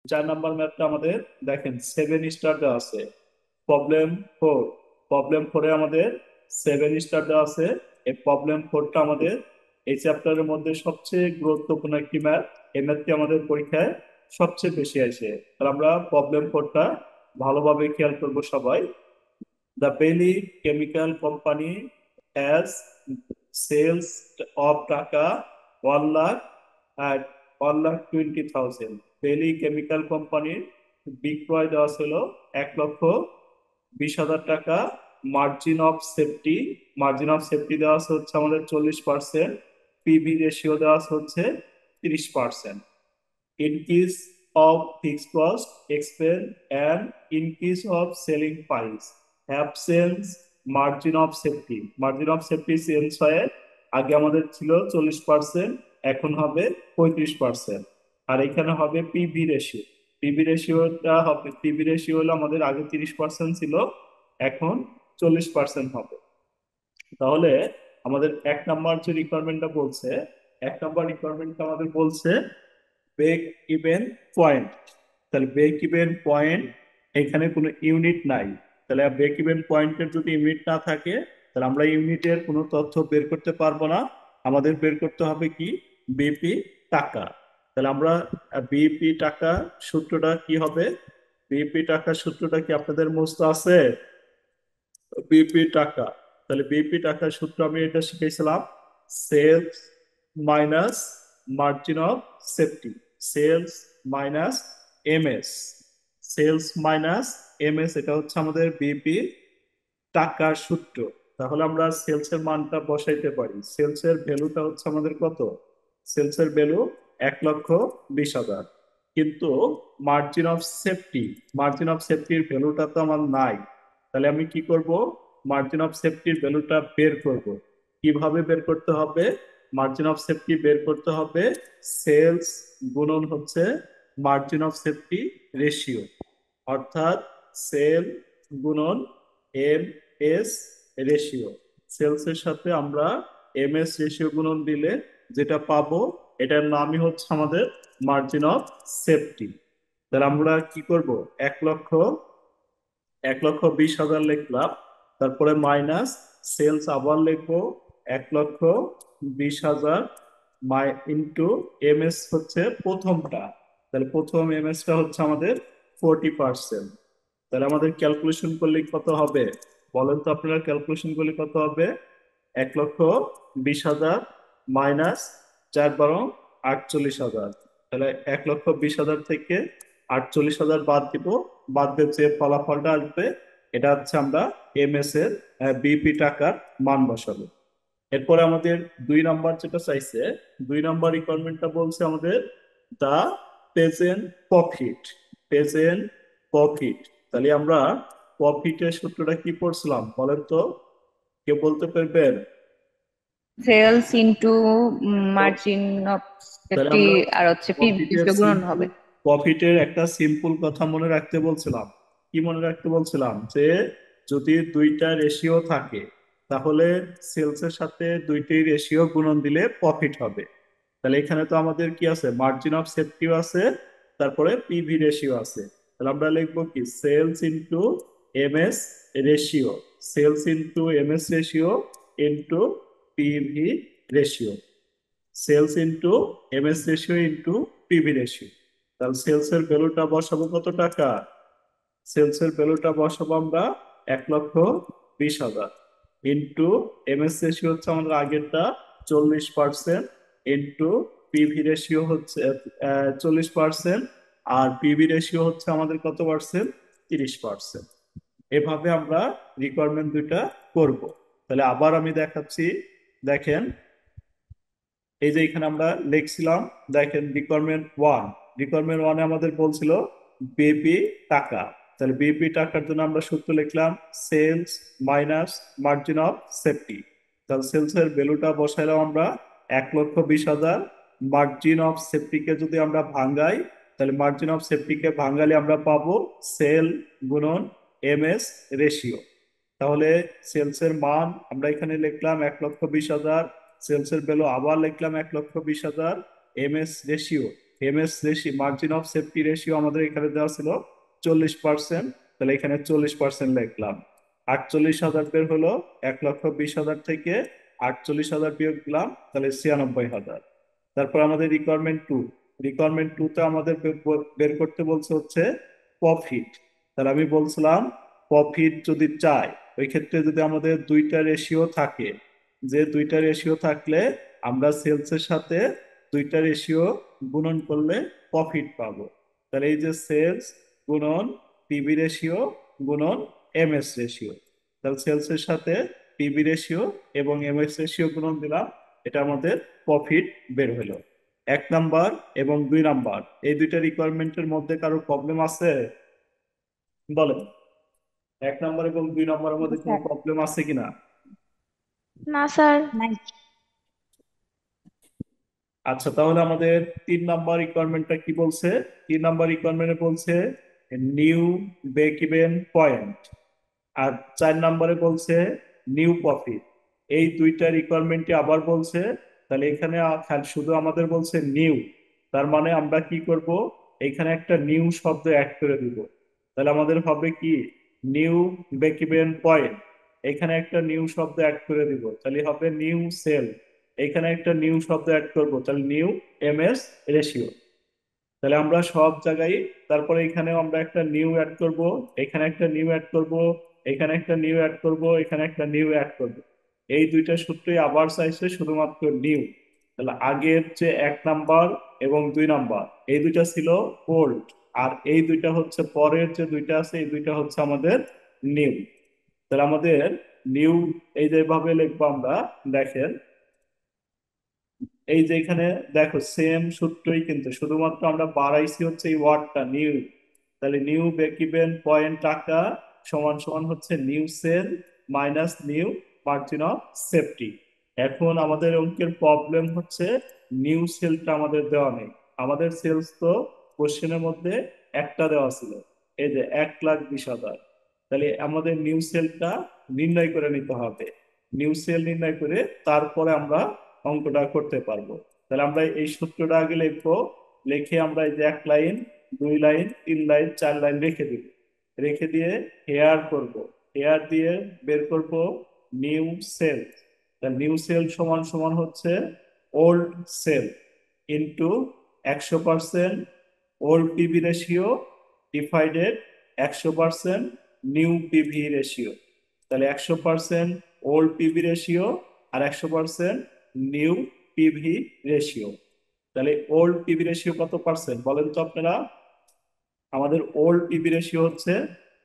4 number ম্যাথটা আমাদের দেখেন 7 স্টার দেওয়া আছে। প্রবলেম 4, প্রবলেম 4-এ আমাদের 7 স্টার দেওয়া আছে। এই প্রবলেম 4টা আমাদের এই চ্যাপ্টারের মধ্যে সবচেয়ে গুরুত্বপূর্ণ একটি ম্যাথ। এই ম্যাথটি আমাদের পরীক্ষায় সবচেয়ে বেশি আসে। তাহলে আমরা প্রবলেম 4টা ভালোভাবে খেয়াল করবো সবাই। The Bailey Chemical Company has sales of টাকা 1 lakh at 1,20,000। বেলি কেমিক্যাল কোম্পানির বিক্রয় দেওয়া ছিল 1,20,000 টাকা। মার্জিন অফ সেফটি দেওয়া আছে হচ্ছে আমাদের 40%। পিবি রেশিও দেওয়া আছে হচ্ছে 30%। increase of fixed cost expense and increase of selling price have change margin of safety change হয়ে আগে আমাদের ছিল 40%, এখন হবে 35%। আর এখানে হবে পিবি রেশিও হলো আমাদের আগে 30% ছিল, এখন 40% হবে। তাহলে আমাদের 1 নাম্বার যে রিকোয়ারমেন্টটা বলছে, 1 নাম্বার রিকোয়ারমেন্টটা আমাদের বলছে ব্রেক ইভেন পয়েন্ট। তাহলে ব্রেক ইভেন পয়েন্ট, এখানে কোনো ইউনিট নাই। তাহলে ব্রেক ইভেন পয়েন্টের যদি ইউনিট না থাকে, তাহলে আমরা ইউনিটের কোনো তথ্য বের করতে পারবো না। আমাদের বের করতে হবে কি, বিপি টাকা। তাহলে আমরা বিপি টাকা সূত্রটা কি হবে? বিপি টাকা সূত্রটা কি আপনাদের মুখস্থ আছে? বিপি টাকা, তাহলে বিপি টাকার সূত্র আমি এটা শিখেছিলাম। Sales minus margin of safety, sales minus MS, sales minus MS, এটা হচ্ছে আমাদের বিপি টাকার সূত্র। তাহলে আমরা সেলস এর মানটা বসাইতে পারি। সেলস এর ভ্যালুটা হচ্ছে আমাদের কত? সেলস এর ভ্যালু 1,20,000। কিন্তু মার্জিন অফ সেফটির ভ্যালুটা তো আমার নাই। তাহলে আমি কি করব? মার্জিন অফ সেফটির ভ্যালুটা বের করব। কিভাবে বের করতে হবে? মার্জিন অফ সেফটি বের করতে হবে সেলস গুণন হচ্ছে মার্জিন অফ সেফটি রেশিও, অর্থাৎ সেল গুণন এম এস রেশিও। সেলস এর সাথে আমরা এম এস রেশিও গুণন দিলে যেটা পাবো, এটার নামই হচ্ছে আমাদের মার্জিন অফ সেফটি। তাহলে আমরা কি করব? 1 লক্ষ 1,20,000 লিখলাম, তারপরে মাইনাস সেলস আবার লিখবো 1,20,000 ইন্টু এম এস হচ্ছে প্রথমটা। তাহলে প্রথম এম এসটা হচ্ছে আমাদের 40%। তাহলে আমাদের ক্যালকুলেশন করলে কত হবে বলেন তো আপনারা? ক্যালকুলেশন করলে কত হবে? 1,20,000 মাইনাস 4 × 12 = 48,000। তাহলে 1,20,000 থেকে 48,000 বাদ দিব। বাদ দিয়ে যে ফলাফলটা আসবে, এটা হচ্ছে আমরা এম এস এর বিপি টাকার মান বসাবো। এরপরে আমাদের 2 নাম্বার যেটা চাইছে, 2 নাম্বার রিকোয়ারমেন্টটা বলছে আমাদের দা প্রেজেন্ট প্রফিট, প্রেজেন্ট প্রফিট। তাহলে আমরা প্রফিটের সূত্রটা কি পড়ছিলাম বলেন তো? কেউ বলতে পারবেন? সেলস ইনটু মার্জিন অফ তাহলে সেফটি, আমরা আর হচ্ছে পি প্রফিটের গুণন সিম্পল হবে। প্রফিটের একটা সিম্পল কথা মনে রাখতে বলছিলাম। কি মনে রাখতে বলছিলাম? যে যদি দুইটা রেশিও থাকে, তাহলে সেলসের সাথে দুইটি রেশিও গুণন দিলে প্রফিট হবে। তাহলে এখানে তো আমাদের কি আছে? মার্জিন অফ সেফটিও আছে, তারপরে পিভি রেশিও আছে। তাহলে আমরা লিখবো কি, sales into MS ratio, sales into MS ratio into PV ratio, sales into MS ratio into PV ratio. তাহলে সেলস এর ভ্যালুটা বসাবো কত টাকা? সেলস এর ভ্যালুটা বসাবো আমরা 1,20,000 ইন্টু এমএস রেশিও হচ্ছে আমাদের আগেরটা 40%, ইন্টু পিভি রেশিও হচ্ছে 40%, আর পিভি রেশিও হচ্ছে আমাদের কত পার্সেন্ট? 30%। এভাবে আমরা রিকোয়ারমেন্ট দুইটা করব। তাহলে আবার আমি দেখাচ্ছি, দেখেন। এই যে এখানে আমরা লিখছিলাম, দেখেন রিকোয়ারমেন্ট ওয়ানে আমাদের বলছিল বিপি টাকা। তাহলে বিপি টাকার জন্য আমরা সূত্র লিখলাম sales minus margin of safety. তাহলে সেলস এর ভ্যালুটা বসাইলাম আমরা 1,20,000। মার্জিন অফ সেফটিকে যদি আমরা ভাঙ্গাই, তাহলে মার্জিন অফ সেফটিকে ভাঙ্গালে আমরা পাবো সেল গুণন এম এস রেশিও। তাহলে সেলস এর মান আমরা এখানে লিখলাম 1,20,000, সেলস এর ভ্যালু আবার লিখলাম 1,20,000, M S ratio MS ratio, margin of safety ratio আমাদের এখানে দেওয়া ছিল 40%। তাহলে এখানে 40% লিখলাম। 48,000 বের হলো, 1,20,000 থেকে 48,000 বিয়োগ দিলাম, তাহলে 96,000। তারপর আমাদের রিকোয়ারমেন্ট টু তে আমাদের বের করতে বলছে হচ্ছে প্রফিট। তাহলে আমি বলছিলাম প্রফিট যদি চাই, ওই ক্ষেত্রে যদি আমাদের দুইটা রেশিও থাকে, যে দুইটা রেশিও থাকলে আমরা সেলস এর সাথে দুইটা রেশিও গুণন করলে প্রফিট পাবো। তাহলে এই যে সেলস গুণন পিবি রেশিও গুণন এমএস রেশিও, তাহলে সেলস এর সাথে পিবি রেশিও এবং এমএস রেশিও গুণন দিলাম, এটা আমাদের প্রফিট বের হলো। 1 নাম্বার এবং 2 নাম্বার এই দুইটা রিকোয়ারমেন্টের মধ্যে কারো প্রবলেম আছে বলেন? 1 নাম্বার এবং 2 নাম্বারের মধ্যে কোনো স্যার। প্রবলেম আছে কিনা? না স্যার। নাই। আচ্ছা, তাহলে আমাদের 3 নাম্বার রিকোয়ারমেন্টটা কি বলছে? 3 নাম্বার রিকোয়ারমেন্টে বলছে নিউ ব্রেক ইভেন পয়েন্ট, আর 4 নাম্বারে বলছে নিউ প্রফিট। এই দুইটা রিকোয়ারমেন্টে আবার বলছে। তাহলে এখানে শুধু আমাদের বলছে নিউ, তার মানে আমরা কি করব, এখানে একটা নিউ শব্দ অ্যাড করে দিব। তাহলে আমাদের হবে কি, নিউ ব্রেক ইভেন পয়েন্ট, এখানে একটা নিউ শব্দ অ্যাড করে দিব, তাহলে হবে নিউ সেল। এখানে একটা নিউ শব্দ অ্যাড করব, তাহলে নিউ এমএস রেশিও। তাহলে আমরা সব জায়গায়, তারপরে এখানেও আমরা একটা নিউ অ্যাড করব, এখানে একটা নিউ অ্যাড করব, এখানে একটা নিউ অ্যাড করব, এখানে একটা নিউ অ্যাড করব। এই দুইটা সূত্রই আবার চাইছে শুধুমাত্র নিউ। তাহলে আগের যে 1 নাম্বার এবং 2 নাম্বার এই দুইটা ছিল ওল্ড, আর এই দুইটা হচ্ছে পরের যে দুইটা আছে, এই দুইটা হচ্ছে আমাদের নিউ। তাহলে আমাদের নিউ এই যেভাবে লিখবো আমরা, দেখেন এই যে এখানে দেখো সেম সূত্রই, কিন্তু শুধুমাত্র আমরা বাড়াইছি হচ্ছে এই ওয়ার্ডটা নিউ। তাহলে নিউ ব্রেক ইভেন পয়েন্ট টাকা সমান সমান হচ্ছে new sale minus new margin of safety. এখন আমাদের অঙ্কের প্রবলেম হচ্ছে নিউ সেলটা আমাদের দেওয়া নেই। আমাদের সেলস তো কোশ্চেনের মধ্যে একটা দেওয়া ছিল, এই যে 1,20,000। তাহলে আমাদের নিউ সেলটা নির্ণয় করে নিতে হবে। নিউ সেল নির্ণয় করে তারপরে আমরা অঙ্কটা করতে পারবো। তাহলে আমরা এই সূত্রটা আগে লিখবো, লিখে আমরা এই যে 1 লাইন 2 লাইন 3 লাইন 4 লাইন রেখে দিব, রেখে দিয়ে হেয়ার করব, হেয়ার দিয়ে বের করব নিউ সেল। তাহলে নিউ সেল সমান সমান হচ্ছে old sale into 100% old PV ratio divided 100% new PV ratio. তাহলে 100% ওল্ড পিভি রেশিও আর 100% নিউ পিভি রেশিও। তাহলে ওল্ড পিভি রেশিও কত পার্সেন্ট বলেন তো আপনারা? আমাদের ওল্ড পিভি রেশিও হচ্ছে,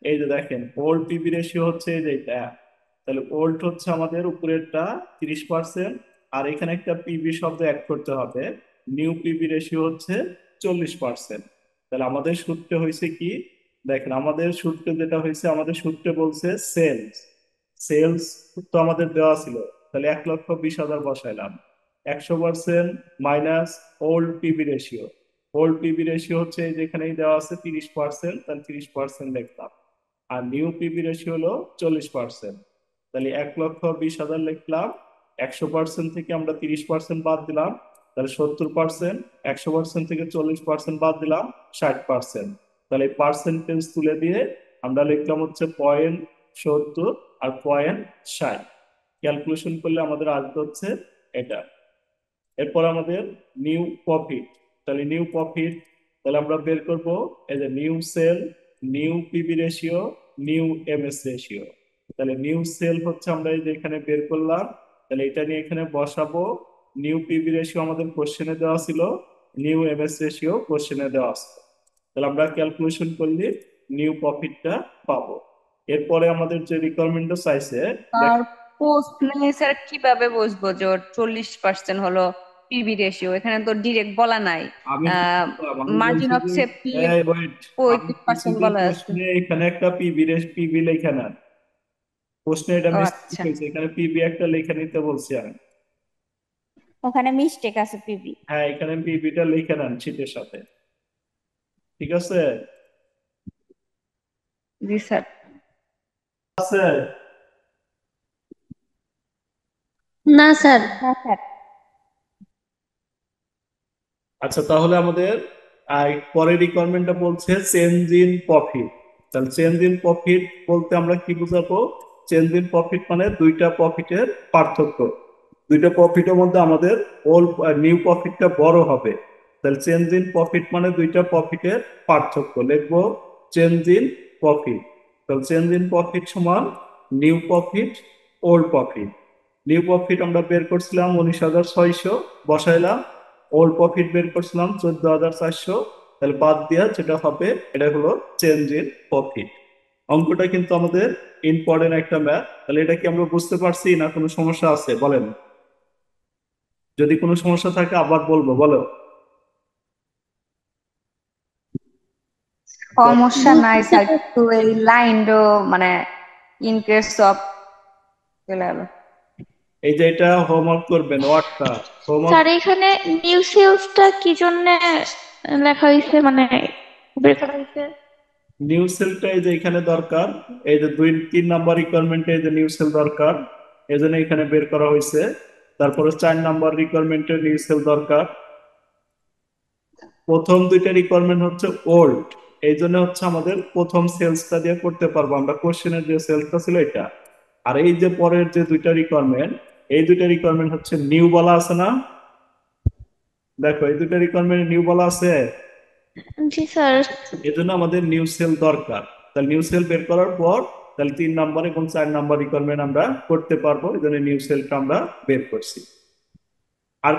এই যে দেখেন ওল্ড পিভি রেশিও হচ্ছে এই যে এটা। তাহলে ওল্ড হচ্ছে আমাদের উপরেরটা 30%, আর এখানে একটা পিভি শব্দ অ্যাড করতে হবে, নিউ পিভি রেশিও হচ্ছে 40%। তাহলে আমাদের সূত্রে হয়েছে কি, দেখেন আমাদের সূত্রে যেটা হয়েছে, আমাদের সূত্রে বলছে সেলস, সেলস তো আমাদের দেওয়া ছিল, তাহলে 1,20,000 বসাইলাম। 100% minus old PV ratio, old PV ratio হচ্ছে এই যেখানেই দেওয়া আছে 30%, তাহলে 30% লিখলাম। আর নিউ পিভি রেশিও হলো 40%, তাহলে 1,20,000 লিখলাম। 100% থেকে আমরা 30% বাদ দিলাম, তাহলে 70%। 100% থেকে 40% বাদ দিলাম, 60%। তাহলে পার্সেন্টেজ তুলে দিয়ে আমরা লিখলাম হচ্ছে 0.70 আর 0.60। ক্যালকুলেশন করলে আমাদের আসবে হচ্ছে এটা। এরপর আমাদের নিউ প্রফিট। তাহলে নিউ প্রফিট, তাহলে আমরা বের করব এই যে new sale, new PB ratio, new MS ratio. তাহলে নিউ সেল হচ্ছে আমরা এই যে এখানে বের করলাম, তাহলে এটা নিয়ে এখানে বসাবো। নিউ পিবি রেশিও আমাদের কোশ্চেনে দেওয়া ছিল, নিউ এমএস রেশিও কোশ্চেনে দেওয়া আছে। তাহলে আমরা ক্যালকুলেশন করলে নিউ প্রফিটটা পাবো। এরপরে আমাদের যে রিকোয়ারমেন্টটা চাইছে, দেখ আর প্রশ্নে স্যার কিভাবে বুঝবো যে ওর 40% হলো পিভি রেশিও? এখানে তো ডিরেক্ট বলা নাই। আমি কি আহ বললাম? আমি মার্জিন বলছি অফ যে সেফটি এই ওয়েট, আমি বলছি 35% যে বলা আছে। প্রশ্নে এখানে একটা পিবি লেখা না, প্রশ্নে এটা ও মিস্টেক আচ্ছা। হয়েছে, এখানে পিবি একটা লেখা নিতে বলছি আমি। ওখানে মিস্টেক আছে পিবি। হ্যাঁ, এখানে পিবিটা লিখে নেন শীটের সাথে, ঠিক আছে? জি স্যার। আছে। না স্যার। না স্যার। আচ্ছা, তাহলে আমাদের পরের রিকোয়ারমেন্টটা বলছে চেঞ্জ ইন প্রফিট। তাহলে চেঞ্জ ইন প্রফিট বলতে আমরা কি বুঝাবো? চেঞ্জ ইন প্রফিট মানে দুইটা প্রফিটের পার্থক্য। দুইটা প্রফিটের মধ্যে আমাদের ওল্ড নিউ প্রফিটটা বড় হবে। তাহলে চেঞ্জ ইন প্রফিট মানে দুইটা প্রফিটের পার্থক্য, লিখবো চেঞ্জ ইন প্রফিট। তাহলে চেঞ্জ ইন প্রফিট সমান new profit old profit. New profit আমরা বের করছিলাম 19,600, বসাইলাম। ওল্ড প্রফিট বের করছিলাম 14,400। তাহলে বাদ দিয়া যেটা হবে এটা হলো চেঞ্জ ইন প্রফিট। অঙ্কটা কিন্তু আমাদের ইম্পর্টেন্ট একটা ম্যাথ। তাহলে এটা কি আমরা বুঝতে পারছি না কোনো সমস্যা আছে বলেন? যদি কোনো সমস্যা থাকে আবার বলবো, বলো। সমস্যা নাই স্যার, একটু এই লাইনটা মানে ইনকেস অফ চলে গেল। এই যে এটা হোমওয়ার্ক করবেন, ওয়ার্ডটা হোমওয়ার্ক। স্যার এখানে নিউ সেলসটা কি জন্য লেখা হয়েছে, মানে বের করা হয়েছে? নিউ সেলটা এই যে এখানে দরকার, এই যে 2-3 নাম্বার রিকোয়ারমেন্টে এই যে নিউ সেল দরকার, এই জন্য এখানে বের করা হয়েছে। তারপরে 4 নাম্বার রিকোয়ারমেন্টে নিউ সেল দরকার। প্রথম দুইটা রিকোয়ারমেন্ট হচ্ছে ওল্ড, এই জন্য হচ্ছে আমাদের প্রথম সেলসটা দিয়ে করতে পারবো আমরা, কোশ্চেনের যে সেলসটা ছিল এটা। আর এই যে পরের যে দুইটা রিকোয়ারমেন্ট, এই দুইটা রিকোয়ারমেন্ট হচ্ছে নিউ বলা আছে না? দেখো এই দুইটা রিকোয়ারমেন্ট নিউ বলা আছে, জি স্যার। এই জন্য আমাদের নিউ সেল দরকার। তাহলে নিউ সেল বের করার পর তাহলে 3 নাম্বার এবং 4 নাম্বার রিকোয়ারমেন্ট আমরা করতে পারবো, এই জন্য নিউ সেলটা আমরা বের করছি। আর